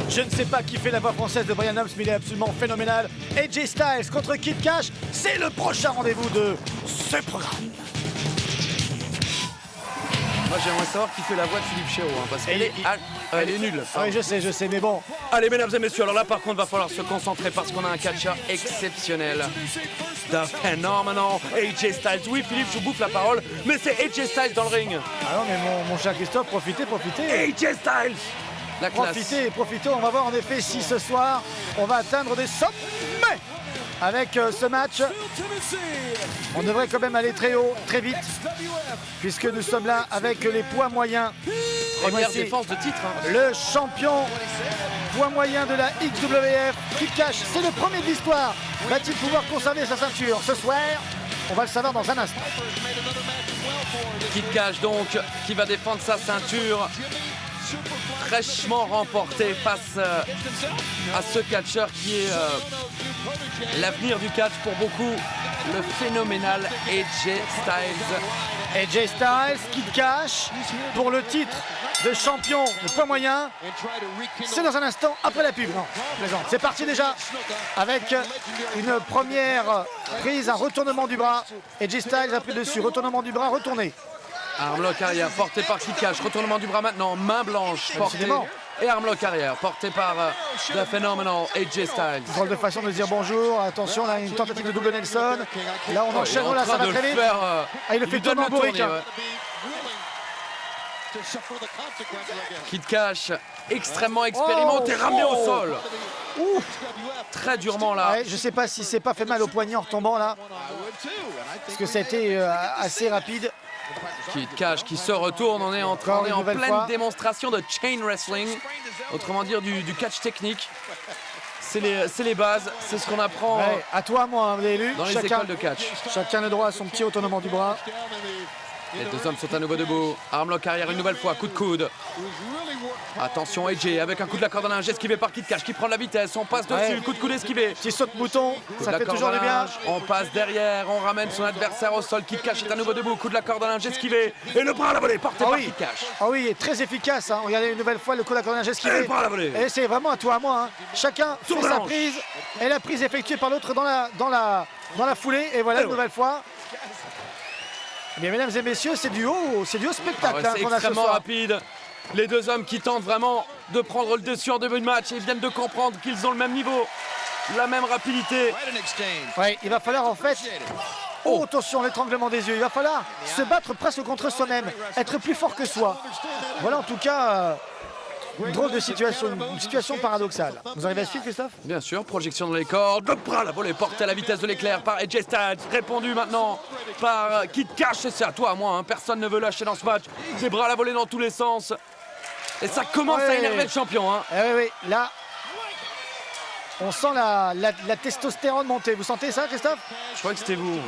Je ne sais pas qui fait la voix française de Brian Knobbs, mais il est absolument phénoménal. AJ Styles contre Kid Cash, c'est le prochain rendez-vous de ce programme. Moi, j'aimerais savoir qui fait la voix de Philippe Chéreau, hein, parce qu'elle est nulle. Ah oui, je sais, mais bon. Allez, mesdames et messieurs, alors là, par contre, va falloir se concentrer parce qu'on a un catcheur exceptionnel. The Phenomenal AJ Styles. Oui, Philippe, je vous bouffe la parole, mais c'est AJ Styles dans le ring. Ah non, mais mon cher Christophe, profitez. AJ Styles. La classe. Profitez, on va voir en effet si ce soir, on va atteindre des sommets. Avec ce match, on devrait quand même aller très haut, très vite, puisque nous sommes là avec les poids moyens. Première défense de titre. Hein. Le champion poids moyen de la XWF. Kid Cash, c'est le premier de l'histoire. Va-t-il pouvoir conserver sa ceinture ce soir? On va le savoir dans un instant. Kid Cash donc qui va défendre sa ceinture, fraîchement remporté face à ce catcheur qui est l'avenir du catch pour beaucoup, le phénoménal AJ Styles. AJ Styles, Kid Cash pour le titre de champion de poids moyen. C'est dans un instant après la pub. Non, plaisante. C'est parti déjà avec une première prise, un retournement du bras. AJ Styles a pris dessus, retournement du bras, retourné. Armlock arrière porté par Kid Cash, retournement du bras maintenant, main blanche portée. Décidément. Et armlock arrière porté par The Phenomenal AJ Styles. Drôle de façon de dire bonjour. Attention, là, une tentative de double Nelson. Là, on enchaîne. Il est en Là, ça train va de très le vite. faire, Il le fait lui donne tourner en bourrique. tourner, ouais. Kid Cash, extrêmement expérimenté, ramené au sol. Ouf. Très durement là. Ouais, je sais pas si c'est pas fait mal au poignet en retombant là. Parce que ça a été assez rapide. Kid Cash qui se retourne, on est en Encore une nouvelle pleine fois. démonstration de chain wrestling, autrement dire du catch technique. C'est les bases, c'est ce qu'on apprend Ouais, à toi, moi, vous l'avez lu. dans les écoles de catch. Chacun le droit à son petit retournement du bras. Les deux hommes sont à nouveau debout. Armlock arrière une nouvelle fois, coup de coude. Attention AJ avec un coup de la corde à linge esquivé par Kid Cash qui prend de la vitesse. On passe dessus, Ouais. coup de coude esquivé. Petit saut de mouton, Coup de ça la fait corde toujours à du bien. linge, on passe derrière, on ramène son adversaire au sol. Kid Cash est à nouveau debout, coup de la corde à linge esquivé. Et le bras à la volée porté Ah par oui. Kid Cash. Ah oui, très efficace. Hein. Regardez une nouvelle fois le coup de la corde à linge Et esquivé. le bras à la volée. Et c'est vraiment à toi, à moi. Hein. Chacun fait Tourne sa l'ange. prise. Et la prise effectuée par l'autre dans la foulée. Et voilà Et une ouais. nouvelle fois. Eh bien, mesdames et messieurs, c'est du haut spectacle Ah ouais, hein, c'est qu'on a ce extrêmement soir. rapide. Les deux hommes qui tentent vraiment de prendre le dessus en début de match et viennent de comprendre qu'ils ont le même niveau, la même rapidité. Ouais, il va falloir en fait. Oh, attention, l'étranglement des yeux. Il va falloir se battre presque contre soi-même, être plus fort que soi. Voilà en tout cas une drôle de situation, une situation paradoxale. Vous arrivez à suivre, Christophe? Bien sûr, projection dans les cordes, le bras à la volée porté à la vitesse de l'éclair par AJ Styles, répondu maintenant par Kid Cash, et c'est à toi, à moi, hein. Personne ne veut lâcher dans ce match, des bras à la volée dans tous les sens, et ça commence à Ouais. énerver le champion. Hein. Eh oui, là, on sent la testostérone monter. Vous sentez ça, Christophe? Je crois que c'était vous.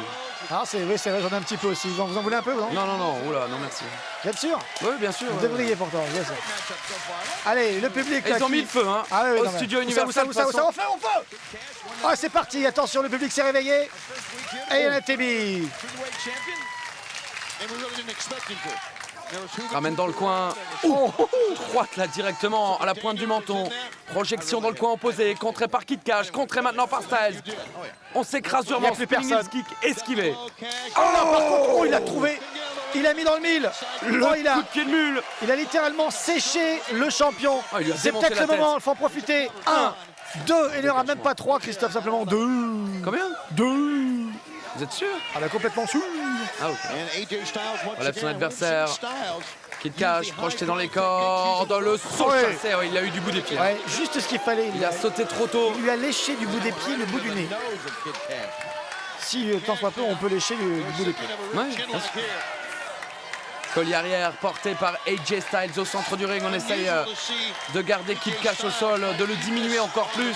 Ah, c'est vrai, j'en ai un petit peu aussi. Vous en voulez un peu, non? Non, oula, non merci. Vous êtes sûr? Oui, bien sûr. Vous ouais. devriez pourtant, je sais. Allez, le public. Et là, ils ont qui- mis le feu, hein, Ah, oui, au non, mais- studio où ça, Universal. où ça, de toute façon. on fait. Ah, c'est parti, attention, le public s'est réveillé. Et il y en a Tébi. Ramène dans le coin. Droite là directement à la pointe du menton. Projection dans le coin opposé. Contré par Kid Cash. Contré maintenant par Styles. On s'écrase Il y a durement. plus Spinning personne. heel kick esquivé. Oh là, par contre, oh, il l'a trouvé. Il a mis dans le mille. Le Oh, coup de pied de mule. il a littéralement séché le champion. Oh, il lui a C'est démonté peut-être la le moment, tête. il faut en profiter. 1, 2, et il n'y aura même pas 3, Christophe, simplement 2. Combien 2. Vous êtes sûr? Elle a complètement su. Ah ok. Relève son adversaire. Kid Cash projeté dans les cordes. Le saut Ouais. chassé. Ouais, il a eu du bout des pieds. Ouais, juste ce qu'il fallait. Il a sauté trop tôt. Il lui a léché du bout des pieds le bout du nez. Si tant soit peu, on peut lécher du bout des pieds. Ouais, bien sûr. Collier arrière porté par AJ Styles au centre du ring. On essaye de garder Kid Cash au sol, de le diminuer encore plus.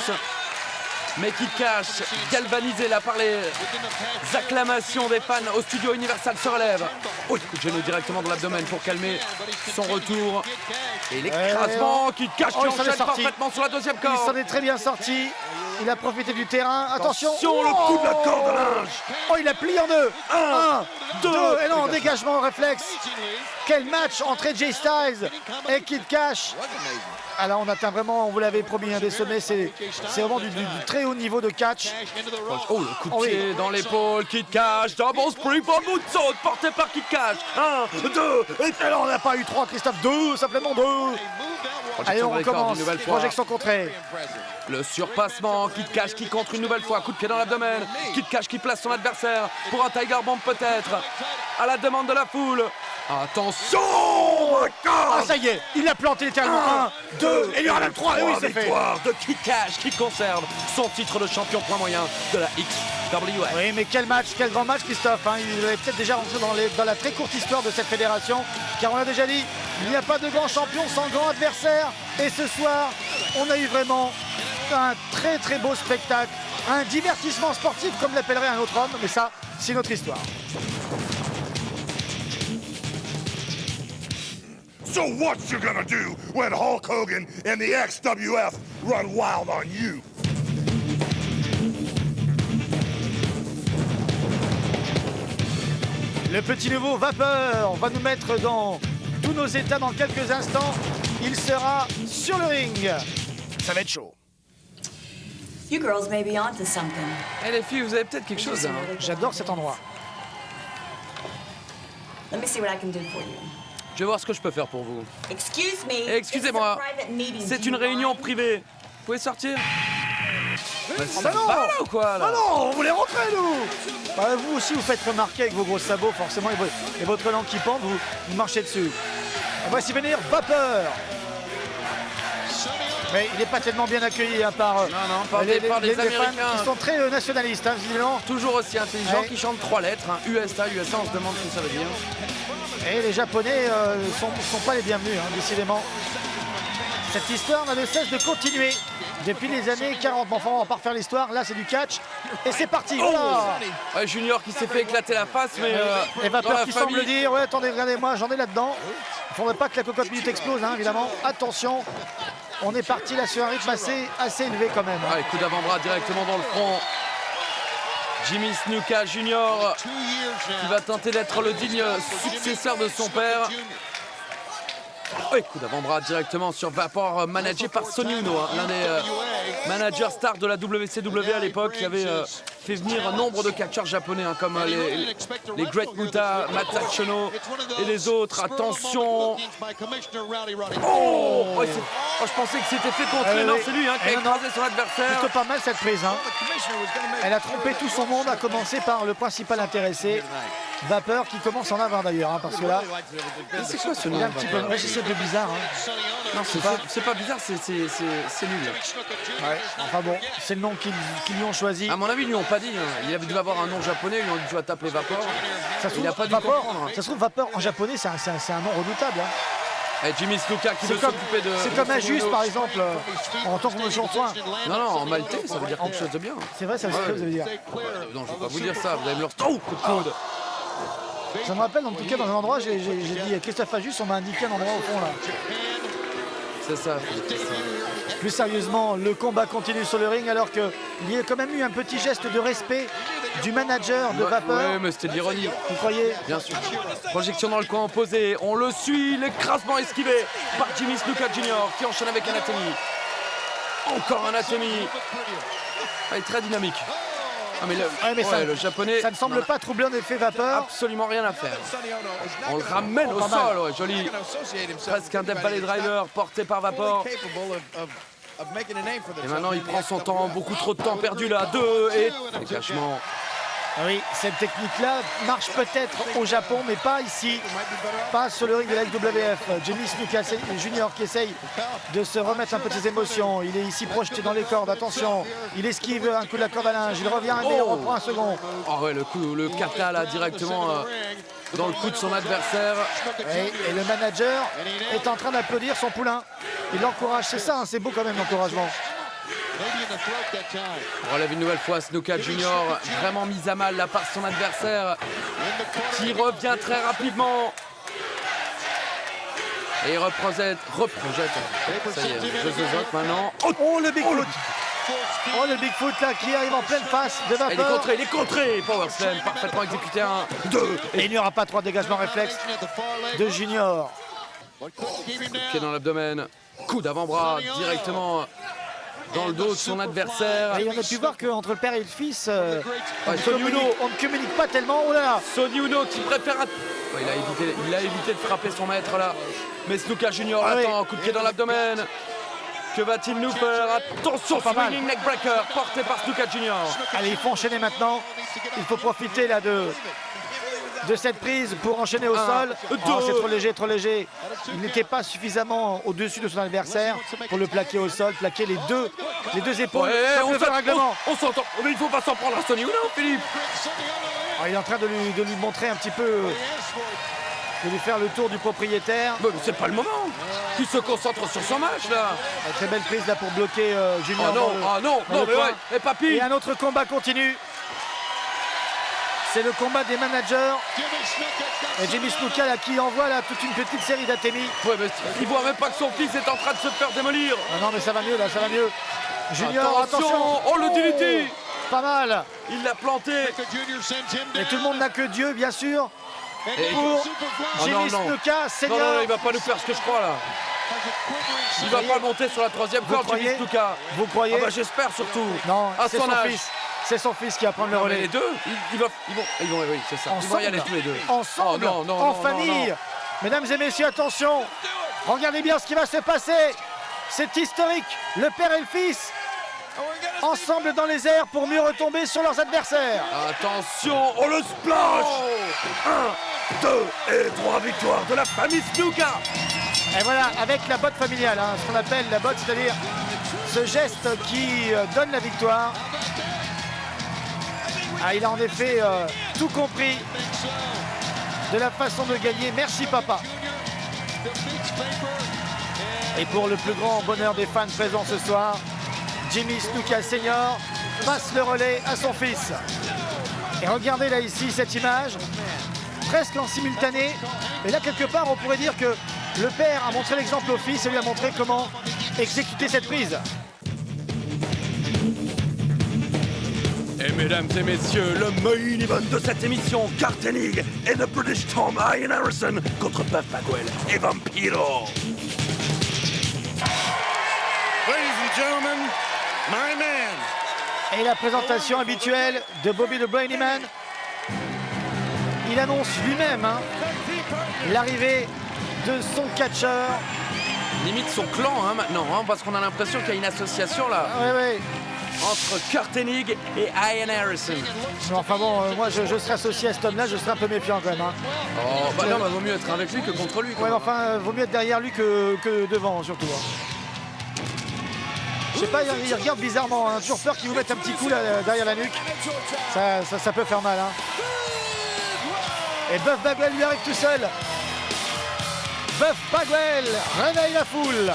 Mais Kid Cash, galvanisé là par les acclamations des fans au studio Universal, se relève. Oh, coup de genou directement dans l'abdomen pour calmer son retour. Et l'écrasement, Kid Cash Oh, qui il s'en est enchaîne sorti. parfaitement sur la deuxième Il s'en corde. est très bien sorti. Il a profité du terrain. Attention. Le coup de la corde à linge. Oh, il a plié en deux. 1, 2. Et non, Dégagement. dégagement, réflexe. Quel match entre AJ Styles et Kid Cash. Alors on atteint vraiment, on vous l'avait promis, un des sommets, c'est vraiment du très haut niveau de catch. Oh, le coup de Oh oui. pied dans l'épaule, Kid Cash, double springboard moonsault porté par Kid Cash. 1, 2, et Alors on n'a pas eu 3, Christophe, 2, simplement 2. Allez, on dans les cordes recommence. une nouvelle fois. Projection contrée. Le surpassement, Kid Cash qui contre une nouvelle fois, coup de pied dans l'abdomen. Kid Cash qui place son adversaire pour un Tiger Bomb peut-être, à la demande de la foule. Attention, Ah ça y est, il l'a planté littéralement. 1, 2, et il y en a 3. Et oui, c'est fait. victoire de Kid Cash qui conserve son titre de champion point moyen de la XWF. Oui, mais quel match, quel grand match, Christophe. Hein. Il est peut-être déjà rentré dans la très courte histoire de cette fédération. Car on l'a déjà dit, il n'y a pas de grand champion sans grand adversaire. Et ce soir, On a eu vraiment un très très beau spectacle, un divertissement sportif comme l'appellerait un autre homme, mais ça, c'est notre histoire. So what you gonna do when Hulk Hogan and the XWF run wild on you? Le petit nouveau Vapeur va nous mettre dans tous nos états dans quelques instants. Il sera sur le ring. Ça va être chaud. You girls may be onto something. Eh les filles, vous avez peut-être quelque chose, hein. J'adore cet endroit. Let me see what I can do for you. Je vais voir ce que je peux faire pour vous. Excuse me. Excusez-moi, It's a private meeting. c'est Do you une réunion mind? privée. Vous pouvez sortir? Bah, ça bah non. va là ou quoi là? Ah non, on voulait rentrer nous. Bah, vous aussi vous faites remarquer avec vos gros sabots forcément et votre langue qui pend, vous marchez dessus. Et voici venir Vapeur. Mais il n'est pas tellement bien accueilli hein, par, par les des fans Américains. qui sont très nationalistes, hein, visiblement. Toujours aussi intelligent, Ouais. qui chante 3 lettres, hein. USA, on se demande ce que ça veut dire. Et les Japonais sont pas les bienvenus, hein, décidément. Cette histoire n'a de cesse de continuer depuis les années 40. Enfin, on va pas refaire l'histoire, là c'est du catch. Et c'est parti. Voilà. Ouais, Junior qui s'est fait éclater la face, mais Et dans Vapeur la qui famille... semble dire, ouais attendez, regardez-moi, j'en ai là-dedans. Il faudrait pas que la cocotte minute explose, hein, évidemment. Attention, on est parti là sur un rythme assez élevé quand même. hein. Ouais, coup d'avant-bras directement dans le front. Jimmy Snuka Junior qui va tenter d'être le digne successeur de son père. Oui, coup d'avant-bras directement sur Vapor, managé par Sonny Uno, hein, l'un des managers stars de la WCW à l'époque, qui avait fait venir nombre de catcheurs japonais, hein, comme les Great Muta, Mata Chono et les autres. Attention! Oh, ouais, je pensais que c'était fait contrer. Non, oui. c'est lui hein, qui a Non, non. écrasé son adversaire. Plutôt pas mal cette prise. Hein. Elle a trompé tout son monde, à commencer par le principal intéressé, Vapeur, qui commence en avant d'ailleurs, hein, parce que là, C'est quoi ce nom? il est un petit peu. Ouais, c'est un peu bizarre. Hein. Non, c'est pas bizarre, c'est nul. Ouais. Enfin bon, c'est le nom qu'ils lui ont choisi. À mon avis, ils lui ont pas dit. Hein. Il dû avoir un nom japonais, ils lui ont dit tu vas t'appeler Vapor. Ça se trouve, Il a pas dû Vapor, comprendre. Hein. ça se trouve, Vapeur en japonais, c'est un nom redoutable. Hein. Et Jimmy Snuka qui C'est veut comme, s'occuper de. c'est de comme son Injuste, boulot. par exemple, en tant que monsieur soin. Non, en maltais, ça veut dire quelque chose de bien. C'est vrai, ça veut dire. Non, je vais pas vous dire ça, vous allez me le. Oh, coup de coude. Ça me rappelle, en tout cas, dans un endroit, j'ai dit Christophe Ajus, on m'a indiqué un endroit au fond là. C'est ça. Plus sérieusement, le combat continue sur le ring alors qu'il y a quand même eu un petit geste de respect du manager de Vapeur. Ouais, mais c'était de l'ironie. Vous croyez? Bien sûr. Projection dans le coin opposé. On le suit. L'écrasement esquivé par Jimmy Snuka Jr. qui enchaîne avec Anatomy. Encore Anatomy. Il est très dynamique. Ah, mais le japonais. Ça ne semble pas troubler en effet Vapeur. Absolument rien à faire. On le ramène au pas mal. sol. Ouais, joli. Presque un Death Valley Driver porté par Vapor. Et maintenant il prend son temps. Beaucoup trop de temps perdu là. 2 et déclenchement. Oui, cette technique-là marche peut-être au Japon, mais pas ici. Pas sur le ring de la WF. Jimmy Snuka Junior qui essaye de se remettre un peu de ses émotions. Il est ici projeté dans les cordes. Attention, il esquive un coup de la corde à linge. Il revient et il reprend un second. Oh ouais, le kata là directement dans le cou de son adversaire. Et le manager est en train d'applaudir son poulain. Il l'encourage, c'est ça, hein, c'est beau quand même l'encouragement. On relève une nouvelle fois Snuka Junior, vraiment mis à mal là par son adversaire, qui revient très rapidement. Et il reprojette. Ça y est, je zozote maintenant. Oh le Bigfoot. Oh le Bigfoot là qui arrive en pleine face de Vapeur. Il est contré, Power Slam, parfaitement exécuté, 1, 2. Et il n'y aura pas 3 dégagements réflexes de Junior. Pied dans l'abdomen, coup d'avant-bras directement dans le dos de son adversaire. Et on a pu voir qu'entre le père et le fils, Sonny Uno. on ne communique pas tellement. Oh là là. Sonny Uno qui préfère... Ouais, il a évité de frapper son maître là. Mais Snuka Junior attend, coup de pied dans l'abdomen. Que va-t-il nous faire? Attention, pas mal. swinging neckbreaker porté par Snuka Junior. Allez, il faut enchaîner maintenant. Il faut profiter là de cette prise pour enchaîner au sol. deux. Oh, c'est trop léger, trop léger. Il n'était pas suffisamment au-dessus de son adversaire pour le plaquer au sol, plaquer les deux épaules. Ouais, Comme le fait le règlement. on s'entend. Mais il faut pas s'en prendre à Sonny Uno, Philippe. Oh, il est en train de lui montrer un petit peu de lui faire le tour du propriétaire. Mais c'est pas le moment. Qui se concentre sur son match là. Très belle prise là pour bloquer Junior. Oh non, dans non, dans le mais coin. ouais. Et papy. Et un autre combat continue. C'est le combat des managers. Et Jimmy Snuka là, qui envoie là toute une petite série d'Atemi. Ouais, mais il voit même pas que son fils est en train de se faire démolir. Ah non mais ça va mieux là, ça va mieux. Junior, attention. Oh le DDT. Pas mal. Il l'a planté. Et tout le monde n'a que Dieu bien sûr. Et- Pour Oh, Jimmy non, non. Snuka, Non, senior. non, il va pas nous faire ce que je crois là. Il va pas monter sur la troisième Vous corde, croyez Jimmy Snuka. Vous croyez Ah bah j'espère surtout. Non, à c'est son son âge. fils. C'est son fils qui va prendre le Non, mais relais. les deux, ils vont, oui, c'est ça. Ils vont y aller tous les deux. Ensemble, Oh, non, non, en non, famille. non. Mesdames et messieurs, attention. Regardez bien ce qui va se passer. C'est historique. Le père et le fils ensemble dans les airs pour mieux retomber sur leurs adversaires. Attention, oh le splash. 1, 2 et 3 victoires de la famille Snuka. Et voilà, avec la botte familiale, hein, ce qu'on appelle la botte, c'est-à-dire ce geste qui donne la victoire. Ah, il a en effet tout compris de la façon de gagner. Merci papa. Et pour le plus grand bonheur des fans présents ce soir, Jimmy Snuka Senior passe le relais à son fils. Et regardez là ici cette image, presque en simultané. Et là quelque part on pourrait dire que le père a montré l'exemple au fils et lui a montré comment exécuter cette prise. Et mesdames et messieurs, le main event de cette émission, Cartenig et The British Tom Ian Harrison contre Buff Bagwell et Vampiro. Ladies and gentlemen, my man. Et la présentation habituelle de Bobby the Brainy Man. Il annonce lui-même hein, l'arrivée de son catcheur. Limite son clan hein, maintenant, hein, parce qu'on a l'impression qu'il y a une association là Ah, ouais. entre Cartenig et Ian Harrison. Non, enfin bon, moi je serais associé à cet homme-là, je serais un peu méfiant quand même. Hein. Oh, bah non, bah, vaut mieux être avec lui que contre lui. Ouais, mais enfin, vaut mieux être derrière lui que devant surtout. Hein. Je sais pas, il regarde bizarrement, hein. Toujours peur qu'il vous mette un petit coup là, derrière la nuque. Ça peut faire mal. Hein. Et Buff Bagwell lui arrive tout seul. Buff Bagwell réveille la foule.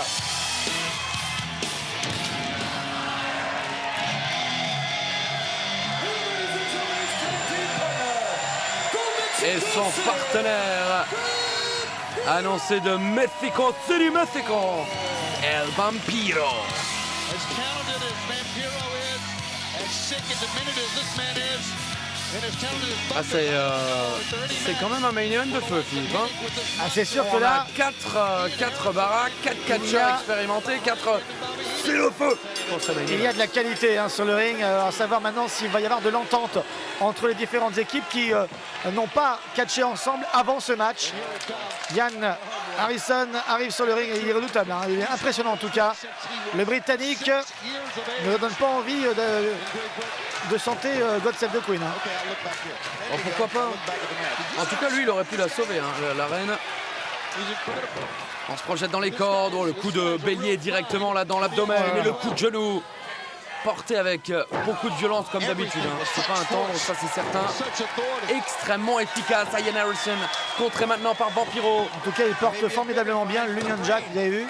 Et son partenaire annoncé de Mexico City, Mexico, El Vampiro. As talented as Vampiro is, as sick and demented as this man is, and as talented as Ah, c'est quand même un main event de feu, Philippe. Hein. Ah, c'est sûr que On là, a 4 baraques, 4 catcheurs expérimentés, 4... C'est le feu pour ce main il y event. a de la qualité hein, sur le ring, à savoir maintenant s'il va y avoir de l'entente entre les différentes équipes qui n'ont pas catché ensemble avant ce match. Yann Harrison arrive sur le ring et il est redoutable, hein, il est impressionnant en tout cas. Le Britannique ne donne pas envie de chanter God Save the Queen. Hein. Oh, pourquoi pas? En tout cas, lui, il aurait pu la sauver, hein, la reine. On se projette dans les cordes, oh, le coup de bélier directement là dans l'abdomen et le coup de genou porté avec beaucoup de violence comme d'habitude. Hein. C'est pas un tendre, ça c'est certain. Extrêmement efficace, Ian Harrison, contré maintenant par Vampiro. En tout cas, il porte formidablement bien l'Union Jack, vous avez vu.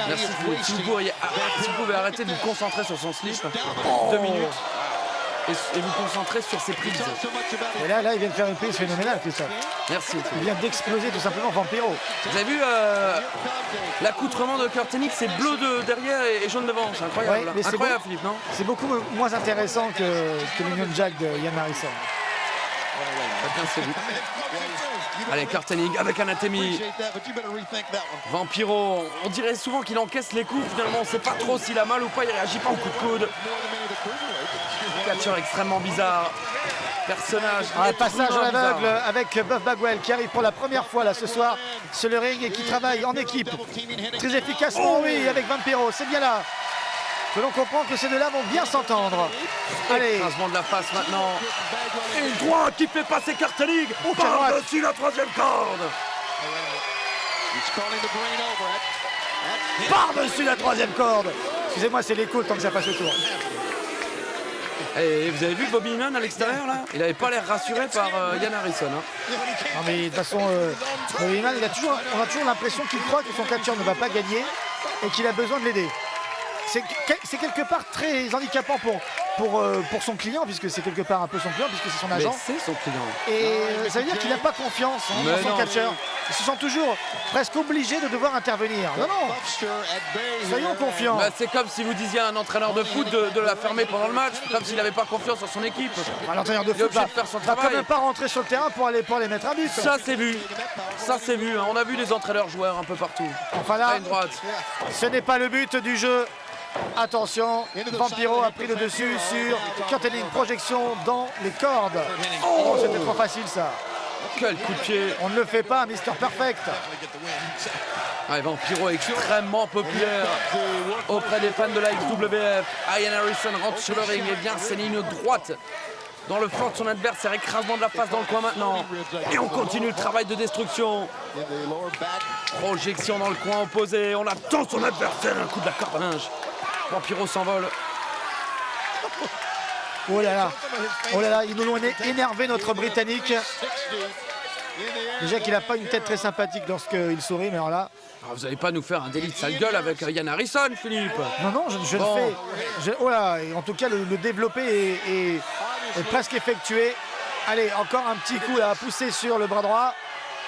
Merci Philippe. Si vous pouvez arrêter de vous concentrer sur son slip, 2 minutes, et vous concentrer sur ses prises. Et là, il vient de faire une prise phénoménale, Christophe. Merci Il Philippe. vient d'exploser tout simplement Vampiro. Vous avez vu l'accoutrement de Cartenig, c'est bleu de derrière et jaune devant, c'est incroyable. Ouais, mais c'est Incroyable beau. Philippe, non? C'est beaucoup moins intéressant que l'Union Jack de Yann Harrison. Chacun ses goûts. Allez, Cartenig avec Anathemi. Vampiro, on dirait souvent qu'il encaisse les coups, finalement on sait pas trop s'il a mal ou pas, il réagit pas au coup de coude. Catcheur extrêmement bizarre. Personnage. Passage à extrêmement l'aveugle bizarre. avec Buff Bagwell qui arrive pour la première fois là ce soir sur le ring et qui travaille en équipe très efficacement, oui, avec Vampiro, c'est bien là que l'on comprend que ces deux-là vont bien s'entendre. Allez, Écrasement de la face maintenant. Et une droite qui fait passer Cartenig quelle droite. par-dessus la troisième corde. par-dessus la troisième corde. Excusez-moi, c'est l'écho le temps que ça fasse le tour. Et vous avez vu Bobby Heenan à l'extérieur là? Il avait pas l'air rassuré par Ian Harrison. Hein. Non mais de toute façon, Bobby Heenan, on a toujours l'impression qu'il croit que son catcheur ne va pas gagner et qu'il a besoin de l'aider. C'est quelque part très handicapant pour son client, puisque c'est quelque part un peu son client, puisque c'est son Mais agent. c'est son client. Et ça veut dire qu'il n'a pas confiance Mais dans son non, catcheur. Il se sent toujours presque obligé de devoir intervenir. Non, non, soyons confiants. Bah, c'est comme si vous disiez à un entraîneur de foot de la fermer pendant le match, comme s'il n'avait pas confiance en son équipe. Enfin, l'entraîneur de Il est foot obligé va, de faire son va quand travail. même pas rentrer sur le terrain pour aller mettre un but. Ça c'est vu. Ça c'est vu. Hein. On a vu des entraîneurs joueurs un peu partout. Enfin À là, une droite. ce n'est pas le but du jeu. Attention, Vampiro a pris le dessus sur Kurtening. Projection dans les cordes. Oh, c'était trop facile ça. Quel coup de pied. On ne le fait pas, Mister Perfect. Ouais, Vampiro est extrêmement populaire auprès des fans de la XWF. Ian Harrison rentre sur le ring et vient saigner une droite dans le flanc de son adversaire. Écrasement de la face dans le coin maintenant. Et on continue le travail de destruction. Projection dans le coin opposé. On attend son adversaire. Un coup de la corde à linge. Vampiro s'envole. Oh là là, ils nous l'ont énervé notre Britannique. Déjà qu'il n'a pas une tête très sympathique lorsqu'il sourit, mais alors là... Ah, vous n'allez pas nous faire un délit de sale gueule avec Ian Harrison, Philippe. Non, je Bon. le fais. Oh là, et en tout cas, le développé est presque effectué. Allez, encore un petit coup là, à pousser sur le bras droit.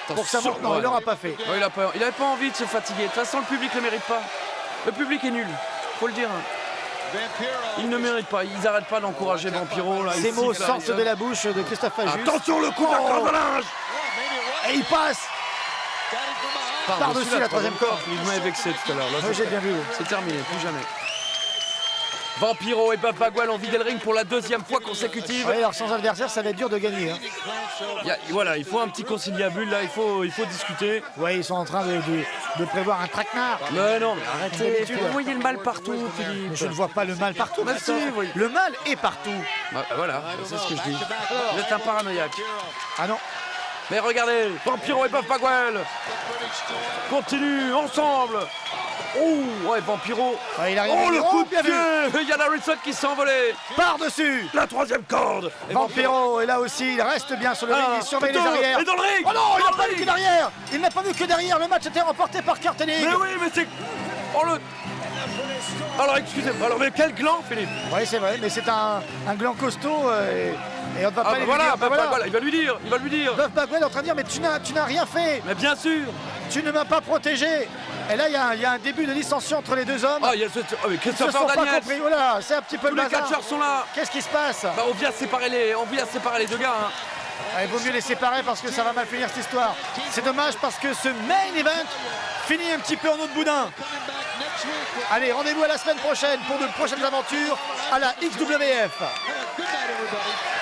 Pour que ça monte. Non, il l'aura pas fait. Ouais, il n'avait pas envie de se fatiguer. De toute façon, le public ne le mérite pas. Le public est nul, faut le dire. Il ne mérite pas. Ils n'arrêtent pas d'encourager Vampiro. Là. Ces Ils mots sifflent, sortent de la bouche de Christophe Fajus. Attention, le coup de la corde à linge. Et il passe. Par-dessus la troisième corde. Il m'avait vexé tout à l'heure. Là, Oui, j'ai bien vu. c'est terminé, plus jamais. Vampiro et Buff Bagwell ont vidé le ring pour la deuxième fois consécutive. Oui, alors sans adversaire, ça va être dur de gagner. Hein. Voilà, il faut un petit conciliabule là, il faut discuter. Oui, ils sont en train de prévoir un traquenard. Mais non, mais arrêtez, d'habitude. vous voyez le mal partout, Philippe. Je ne vois pas le mal partout. Mais Christophe. si, oui. Le mal est partout. Voilà, c'est ce que je dis. Vous êtes un paranoïaque. Ah non. Mais regardez, Vampiro et Buff Bagwell continuent ensemble. Oh, ouais, Vampiro. Ouais, il arrive. Oh, le coup de bien vu. pied. Yann Harrison qui s'est envolé. Par-dessus. La troisième corde. Et Vampiro est là aussi, il reste bien sur le ring, il surveille les arrières. Et dans le ring. Oh non, il Dans n'a le pas vu ring. que derrière. Il n'a pas vu que derrière, le match était remporté par Kurtening. Mais oui, mais c'est... Oh, le... Alors, excusez-moi, alors, mais quel gland, Philippe. Oui, c'est vrai, mais c'est un gland costaud et on ne va pas lui voilà, dire. voilà, il va lui dire. Buff Bagwell est en train de dire, mais tu n'as rien fait. Mais bien sûr. Tu ne m'as pas protégé. Et là, il y a un début de dissension entre les deux hommes. Ah, il y a ce... mais Ils ne se Christopher sont pas Daniels. compris. Voilà, c'est un petit peu Tous le les bazar. catcheurs sont là. Qu'est-ce qui se passe? Bah, on vient séparer les deux gars. Hein. Il vaut mieux les séparer parce que ça va mal finir cette histoire. C'est dommage parce que ce main event finit un petit peu en eau de boudin. Allez, rendez-vous à la semaine prochaine pour de prochaines aventures à la XWF. Good night, everybody.